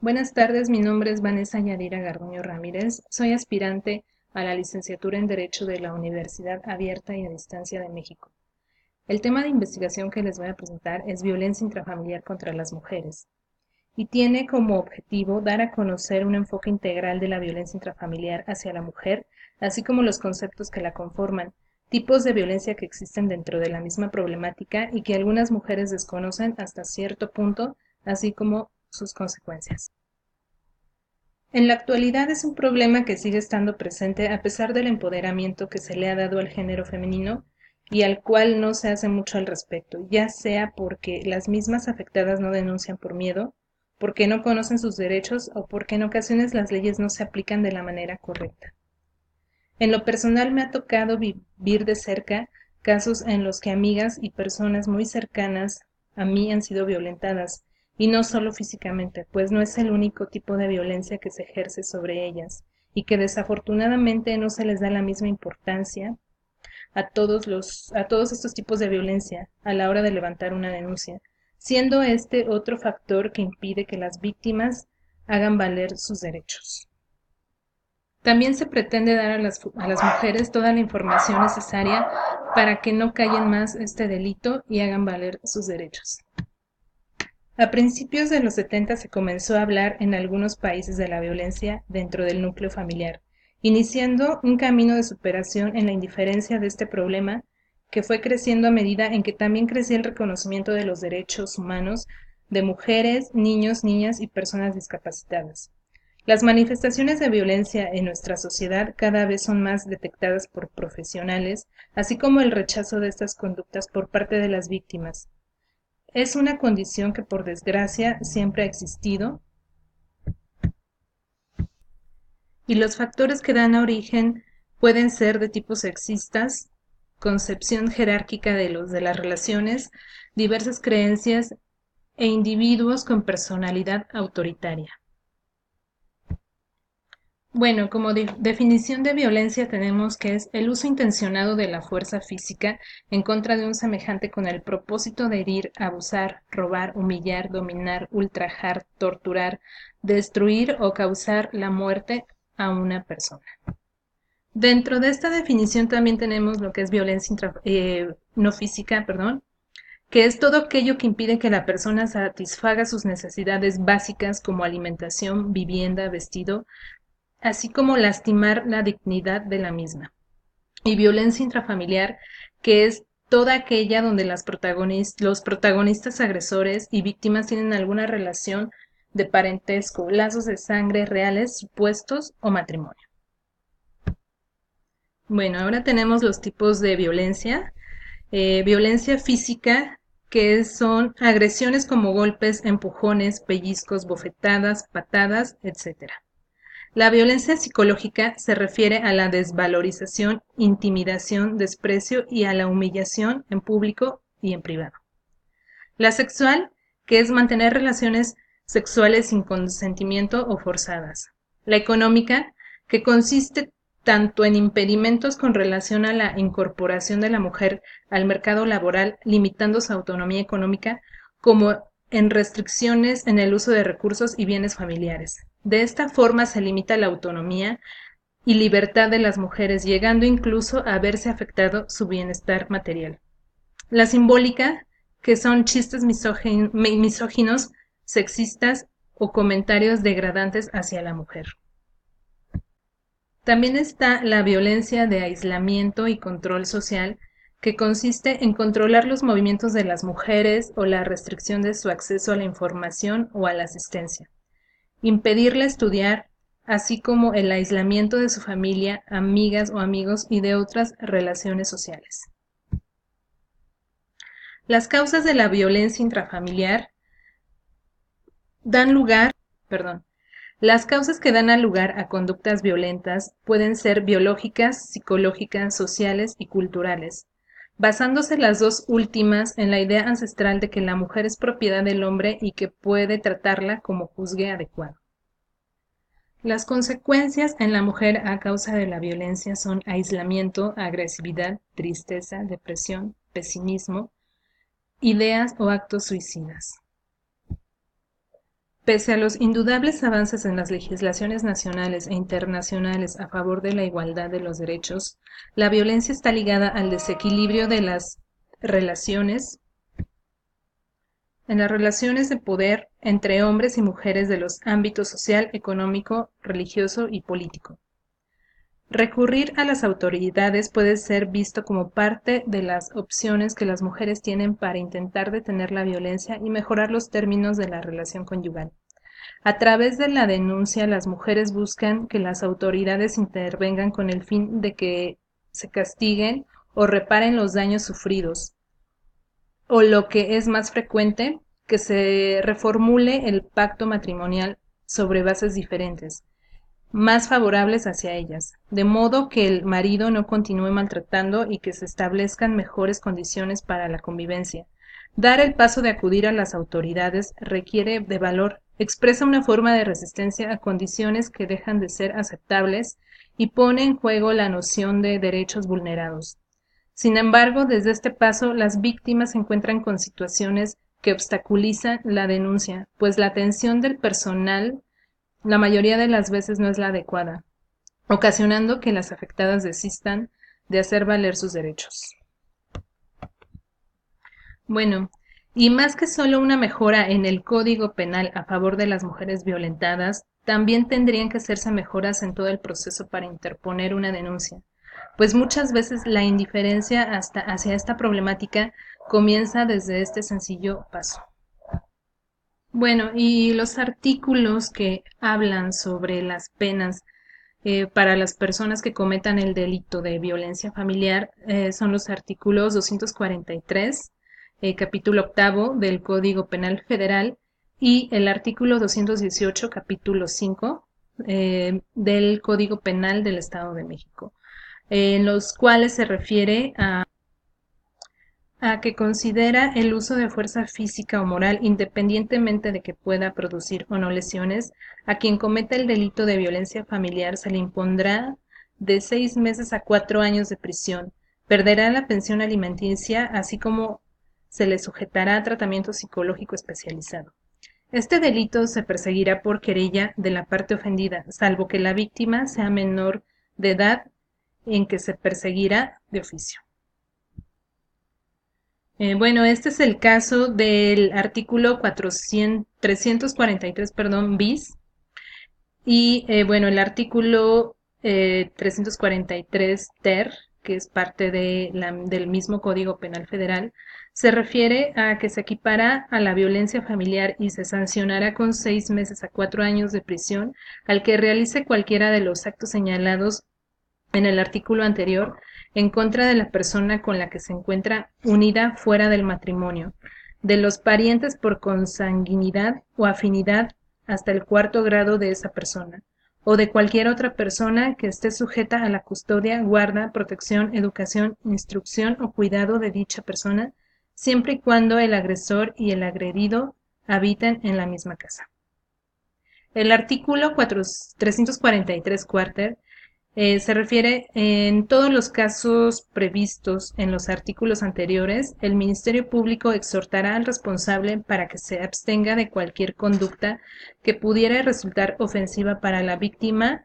Buenas tardes, mi nombre es Vanessa Yadira Garduño Ramírez, soy aspirante a la licenciatura en Derecho de la Universidad Abierta y a Distancia de México. El tema de investigación que les voy a presentar es violencia intrafamiliar contra las mujeres y tiene como objetivo dar a conocer un enfoque integral de la violencia intrafamiliar hacia la mujer, así como los conceptos que la conforman, tipos de violencia que existen dentro de la misma problemática y que algunas mujeres desconocen hasta cierto punto, así como sus consecuencias. En la actualidad es un problema que sigue estando presente a pesar del empoderamiento que se le ha dado al género femenino y al cual no se hace mucho al respecto, ya sea porque las mismas afectadas no denuncian por miedo, porque no conocen sus derechos o porque en ocasiones las leyes no se aplican de la manera correcta. En lo personal me ha tocado vivir de cerca casos en los que amigas y personas muy cercanas a mí han sido violentadas, y no solo físicamente, pues no es el único tipo de violencia que se ejerce sobre ellas, y que desafortunadamente no se les da la misma importancia a todos estos tipos de violencia a la hora de levantar una denuncia, siendo este otro factor que impide que las víctimas hagan valer sus derechos. También se pretende dar a las mujeres toda la información necesaria para que no callen más este delito y hagan valer sus derechos. A principios de los 70 se comenzó a hablar en algunos países de la violencia dentro del núcleo familiar, iniciando un camino de superación en la indiferencia de este problema que fue creciendo a medida en que también crecía el reconocimiento de los derechos humanos de mujeres, niños, niñas y personas discapacitadas. Las manifestaciones de violencia en nuestra sociedad cada vez son más detectadas por profesionales, así como el rechazo de estas conductas por parte de las víctimas. Es una condición que por desgracia siempre ha existido y los factores que dan origen pueden ser de tipo sexistas, concepción jerárquica de las relaciones, diversas creencias e individuos con personalidad autoritaria. Bueno, como definición de violencia tenemos que es el uso intencionado de la fuerza física en contra de un semejante con el propósito de herir, abusar, robar, humillar, dominar, ultrajar, torturar, destruir o causar la muerte a una persona. Dentro de esta definición también tenemos lo que es violencia no física, perdón, que es todo aquello que impide que la persona satisfaga sus necesidades básicas como alimentación, vivienda, vestido, así como lastimar la dignidad de la misma. Y violencia intrafamiliar, que es toda aquella donde los protagonistas agresores y víctimas tienen alguna relación de parentesco, lazos de sangre reales, supuestos o matrimonio. Bueno, ahora tenemos los tipos de violencia. Violencia física, que son agresiones como golpes, empujones, pellizcos, bofetadas, patadas, etc. La violencia psicológica se refiere a la desvalorización, intimidación, desprecio y a la humillación en público y en privado. La sexual, que es mantener relaciones sexuales sin consentimiento o forzadas. La económica, que consiste tanto en impedimentos con relación a la incorporación de la mujer al mercado laboral, limitando su autonomía económica, como en restricciones en el uso de recursos y bienes familiares. De esta forma se limita la autonomía y libertad de las mujeres, llegando incluso a verse afectado su bienestar material. La simbólica, que son chistes misóginos, sexistas o comentarios degradantes hacia la mujer. También está la violencia de aislamiento y control social, que consiste en controlar los movimientos de las mujeres o la restricción de su acceso a la información o a la asistencia, impedirle estudiar, así como el aislamiento de su familia, amigas o amigos y de otras relaciones sociales. Las causas de la violencia intrafamiliar dan lugar, perdón, las causas que dan lugar a conductas violentas pueden ser biológicas, psicológicas, sociales y culturales, basándose las dos últimas en la idea ancestral de que la mujer es propiedad del hombre y que puede tratarla como juzgue adecuado. Las consecuencias en la mujer a causa de la violencia son aislamiento, agresividad, tristeza, depresión, pesimismo, ideas o actos suicidas. Pese a los indudables avances en las legislaciones nacionales e internacionales a favor de la igualdad de los derechos, la violencia está ligada al desequilibrio de las relaciones, en las relaciones de poder entre hombres y mujeres de los ámbitos social, económico, religioso y político. Recurrir a las autoridades puede ser visto como parte de las opciones que las mujeres tienen para intentar detener la violencia y mejorar los términos de la relación conyugal. A través de la denuncia, las mujeres buscan que las autoridades intervengan con el fin de que se castiguen o reparen los daños sufridos, o lo que es más frecuente, que se reformule el pacto matrimonial sobre bases diferentes, más favorables hacia ellas, de modo que el marido no continúe maltratando y que se establezcan mejores condiciones para la convivencia. Dar el paso de acudir a las autoridades requiere de valor, expresa una forma de resistencia a condiciones que dejan de ser aceptables y pone en juego la noción de derechos vulnerados. Sin embargo, desde este paso, las víctimas se encuentran con situaciones que obstaculizan la denuncia, pues la atención del personal la mayoría de las veces no es la adecuada, ocasionando que las afectadas desistan de hacer valer sus derechos. Bueno, y más que solo una mejora en el Código Penal a favor de las mujeres violentadas, también tendrían que hacerse mejoras en todo el proceso para interponer una denuncia, pues muchas veces la indiferencia hacia esta problemática comienza desde este sencillo paso. Bueno, y los artículos que hablan sobre las penas para las personas que cometan el delito de violencia familiar son los artículos 243, capítulo octavo del Código Penal Federal y el artículo 218, capítulo 5 del Código Penal del Estado de México, en los cuales se refiere a que considera el uso de fuerza física o moral, independientemente de que pueda producir o no lesiones, a quien cometa el delito de violencia familiar se le impondrá de 6 meses a 4 años de prisión, perderá la pensión alimenticia, así como se le sujetará a tratamiento psicológico especializado. Este delito se perseguirá por querella de la parte ofendida, salvo que la víctima sea menor de edad, en que se perseguirá de oficio. Bueno, este es el caso del artículo 343, bis, y bueno, el artículo 343 ter, que es parte del mismo Código Penal Federal, se refiere a que se equipara a la violencia familiar y se sancionará con 6 meses a 4 años de prisión al que realice cualquiera de los actos señalados en el artículo anterior en contra de la persona con la que se encuentra unida fuera del matrimonio, de los parientes por consanguinidad o afinidad hasta el 4º grado de esa persona, o de cualquier otra persona que esté sujeta a la custodia, guarda, protección, educación, instrucción o cuidado de dicha persona, siempre y cuando el agresor y el agredido habiten en la misma casa. El artículo 343 cuarter se refiere en todos los casos previstos en los artículos anteriores, el Ministerio Público exhortará al responsable para que se abstenga de cualquier conducta que pudiera resultar ofensiva para la víctima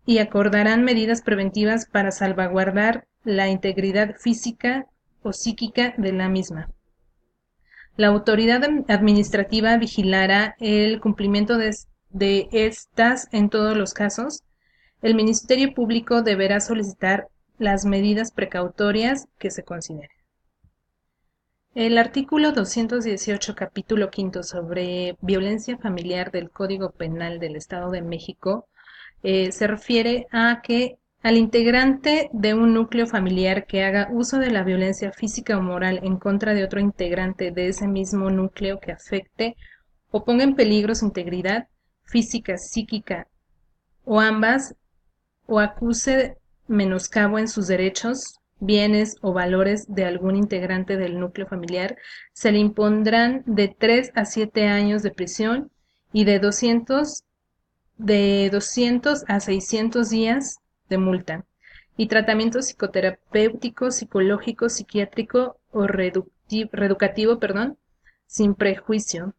y acordarán medidas preventivas para salvaguardar la integridad física o psíquica de la misma. La autoridad administrativa vigilará el cumplimiento de estas en todos los casos. El Ministerio Público deberá solicitar las medidas precautorias que se consideren. El artículo 218, capítulo 5 sobre violencia familiar del Código Penal del Estado de México se refiere a que al integrante de un núcleo familiar que haga uso de la violencia física o moral en contra de otro integrante de ese mismo núcleo que afecte o ponga en peligro su integridad física, psíquica o ambas, o acuse menoscabo en sus derechos, bienes o valores de algún integrante del núcleo familiar, se le impondrán de 3 a 7 años de prisión y de 200 a 600 días de multa y tratamiento psicoterapéutico, psicológico, psiquiátrico o reeducativo, sin perjuicio.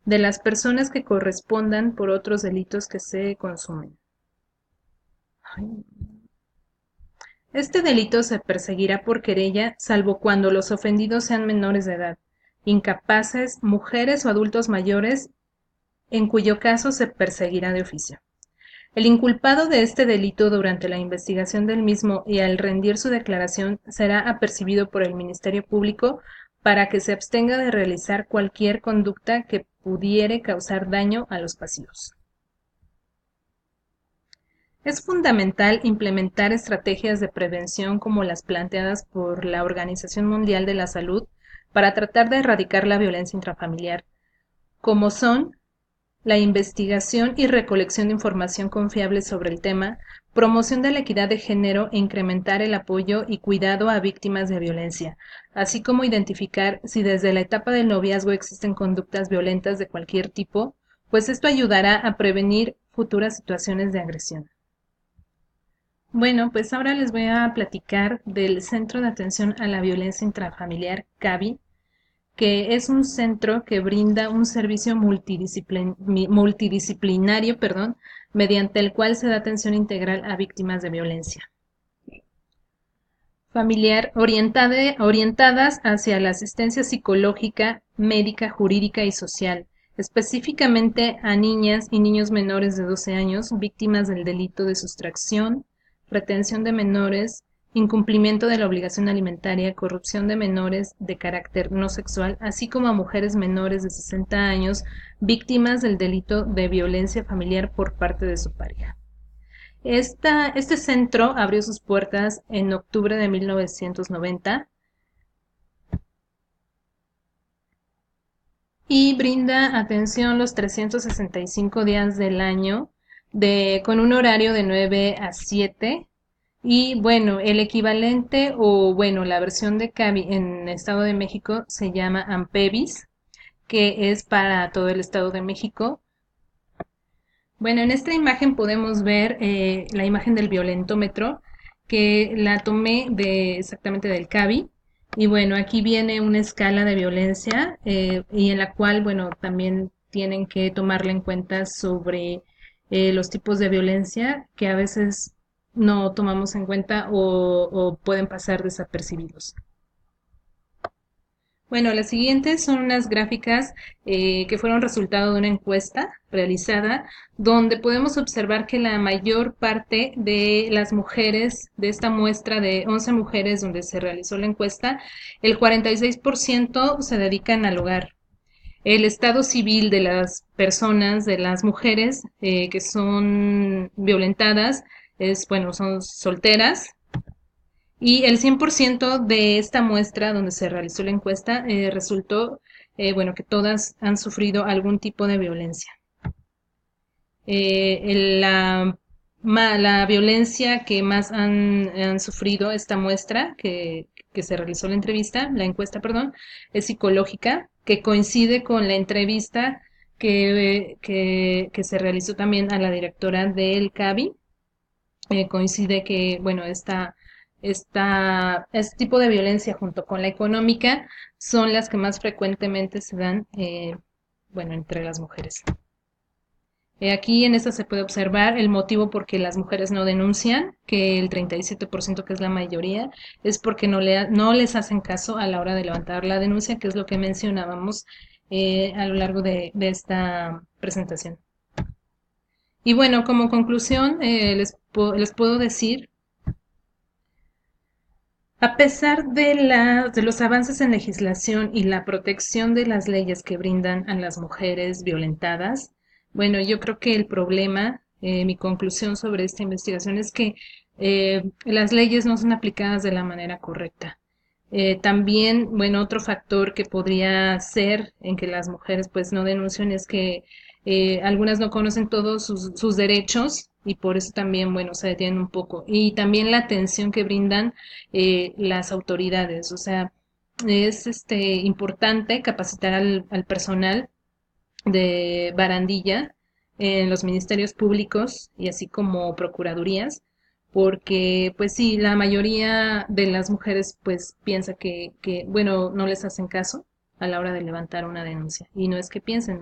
de las personas que correspondan por otros delitos que se consumen. Ay. Este delito se perseguirá por querella, salvo cuando los ofendidos sean menores de edad, incapaces, mujeres o adultos mayores, en cuyo caso se perseguirá de oficio. El inculpado de este delito durante la investigación del mismo y al rendir su declaración será apercibido por el Ministerio Público para que se abstenga de realizar cualquier conducta que pudiere causar daño a los pasivos. Es fundamental implementar estrategias de prevención como las planteadas por la Organización Mundial de la Salud para tratar de erradicar la violencia intrafamiliar, como son la investigación y recolección de información confiable sobre el tema, promoción de la equidad de género e incrementar el apoyo y cuidado a víctimas de violencia, así como identificar si desde la etapa del noviazgo existen conductas violentas de cualquier tipo, pues esto ayudará a prevenir futuras situaciones de agresión. Bueno, pues ahora les voy a platicar del Centro de Atención a la Violencia Intrafamiliar, CAVI, que es un centro que brinda un servicio multidisciplinario, mediante el cual se da atención integral a víctimas de violencia familiar orientadas hacia la asistencia psicológica, médica, jurídica y social, específicamente a niñas y niños menores de 12 años víctimas del delito de sustracción, retención de menores, incumplimiento de la obligación alimentaria, corrupción de menores de carácter no sexual, así como a mujeres menores de 60 años víctimas del delito de violencia familiar por parte de su pareja. Este centro abrió sus puertas en octubre de 1990 y brinda atención los 365 días del año con un horario de 9 a 7. Y bueno, el equivalente o bueno, la versión de CAVI en Estado de México se llama AMPEVIS, que es para todo el Estado de México. Bueno, en esta imagen podemos ver la imagen del violentómetro, que la tomé exactamente del CAVI. Y bueno, aquí viene una escala de violencia y en la cual, bueno, también tienen que tomarla en cuenta sobre los tipos de violencia que a veces no tomamos en cuenta o pueden pasar desapercibidos. Bueno, las siguientes son unas gráficas que fueron resultado de una encuesta realizada, donde podemos observar que la mayor parte de las mujeres de esta muestra de 11 mujeres donde se realizó la encuesta, el 46% se dedican al hogar. El estado civil de las personas, de las mujeres que son violentadas, bueno, son solteras, y el 100% de esta muestra donde se realizó la encuesta resultó, bueno, que todas han sufrido algún tipo de violencia. La violencia que más han sufrido esta muestra que se realizó la encuesta, perdón, es psicológica, que coincide con la entrevista que se realizó también a la directora del CAVI. Coincide que, bueno, este tipo de violencia junto con la económica son las que más frecuentemente se dan, bueno, entre las mujeres. Aquí en esta se puede observar el motivo por qué las mujeres no denuncian, que el 37%, que es la mayoría, es porque no les hacen caso a la hora de levantar la denuncia, que es lo que mencionábamos a lo largo de esta presentación. Y bueno, como conclusión, les puedo decir, a pesar de los avances en legislación y la protección de las leyes que brindan a las mujeres violentadas, bueno, yo creo que el problema, mi conclusión sobre esta investigación es que las leyes no son aplicadas de la manera correcta. También, bueno, otro factor que podría ser en que las mujeres pues no denuncien es que algunas no conocen todos sus derechos y por eso también, bueno, se detienen un poco. Y también la atención que brindan las autoridades. O sea, es importante capacitar al personal de barandilla en los ministerios públicos y así como procuradurías, porque pues sí, la mayoría de las mujeres pues piensa bueno, no les hacen caso a la hora de levantar una denuncia. Y no es que piensen,